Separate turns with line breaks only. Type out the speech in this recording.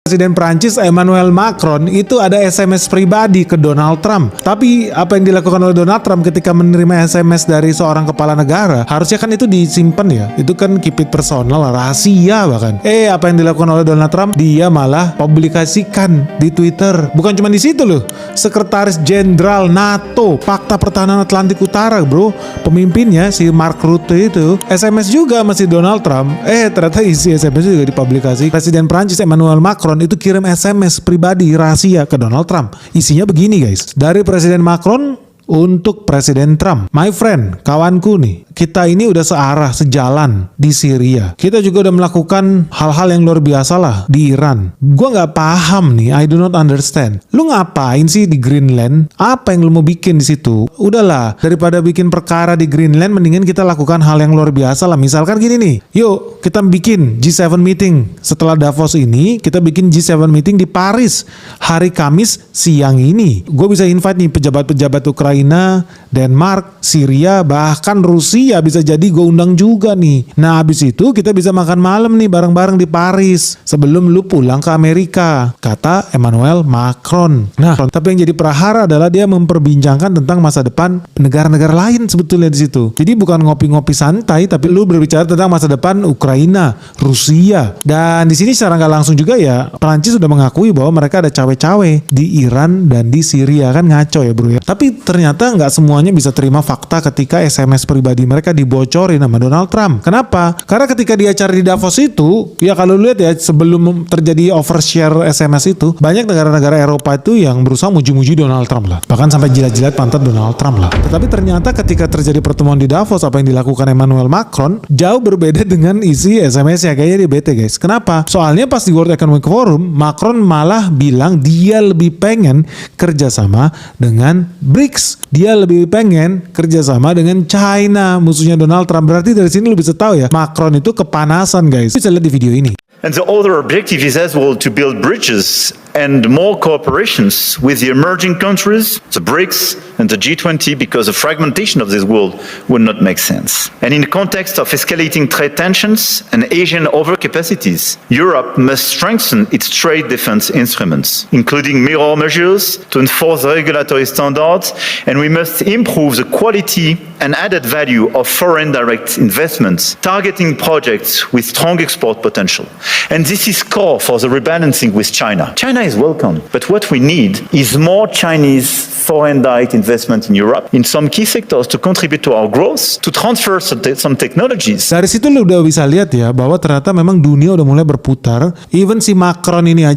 Presiden Prancis Emmanuel Macron itu ada SMS pribadi ke Donald Trump. Tapi apa yang dilakukan oleh Donald Trump ketika menerima SMS dari seorang kepala negara, harusnya kan itu disimpan ya. Itu kan keep it personal, rahasia bahkan. Apa yang dilakukan oleh Donald Trump? Dia malah publikasikan di Twitter. Bukan cuma di situ loh. Sekretaris Jenderal NATO, Fakta Pertahanan Atlantik Utara, bro, pemimpinnya si Mark Rutte itu SMS juga masih Donald Trump. Ternyata isi SMS juga dipublikasi. Presiden Prancis Emmanuel Macron itu kirim SMS pribadi rahasia ke Donald Trump. Isinya begini guys. Dari Presiden Macron untuk Presiden Trump. My friend, kawanku nih, kita ini udah searah, sejalan di Syria. Kita juga udah melakukan hal-hal yang luar biasa lah di Iran. Gua nggak paham nih, I do not understand. Lu ngapain sih di Greenland? Apa yang lu mau bikin di situ? Udahlah, daripada bikin perkara di Greenland, mendingan kita lakukan hal yang luar biasa lah. Misalkan gini nih, yuk kita bikin G7 meeting. Setelah Davos ini, kita bikin G7 meeting di Paris hari Kamis siang ini. Gue bisa invite nih pejabat-pejabat Ukraina, Denmark, Syria, bahkan Rusia bisa jadi gue undang juga nih. Nah abis itu kita bisa makan malam nih bareng-bareng di Paris sebelum lu pulang ke Amerika, kata Emmanuel Macron. Nah tapi yang jadi prahara adalah dia memperbincangkan tentang masa depan negara-negara lain sebetulnya di situ. Jadi bukan ngopi-ngopi santai, tapi lu berbicara tentang masa depan Ukraina, Rusia. Dan di sini secara nggak langsung juga ya Prancis sudah mengakui bahwa mereka ada cawe-cawe di Iran dan di Syria. Kan ngaco ya bro ya. Tapi ternyata nggak semuanya bisa terima fakta ketika SMS pribadi mereka dibocorin sama Donald Trump. Kenapa? Karena ketika dia cari di Davos itu, ya kalau lihat ya sebelum terjadi overshare SMS itu, banyak negara-negara Eropa itu yang berusaha muji-muji Donald Trump lah. Bahkan sampai jilat-jilat pantat Donald Trump lah. Tetapi ternyata ketika terjadi pertemuan di Davos, apa yang dilakukan Emmanuel Macron jauh berbeda dengan isi SMS ya. Kayaknya dia bete guys. Kenapa? Soalnya pas di World Economic Forum, Macron malah bilang dia lebih pengen kerjasama dengan BRICS. Dia lebih pengen kerjasama dengan China, musuhnya Donald Trump. Berarti dari sini lu bisa tahu ya, Macron itu kepanasan guys. Bisa lihat di video ini.
And the other objective is as well to build bridges and more cooperations with the emerging countries, the BRICS and the G20, because the fragmentation of this world would not make sense. And in the context of escalating trade tensions and Asian overcapacities, Europe must strengthen its trade defense instruments, including mirror measures to enforce regulatory standards, and we must improve the quality and added value of foreign direct investments, targeting projects with strong export potential. And this is core for the rebalancing with China. China is welcome, but what we need is more Chinese foreign direct investment in Europe in some key sectors to contribute to our growth, to transfer some technologies.
Dari situ lu udah bisa lihat ya bahwa ternyata memang dunia udah mulai berputar. Even si Macron ini aja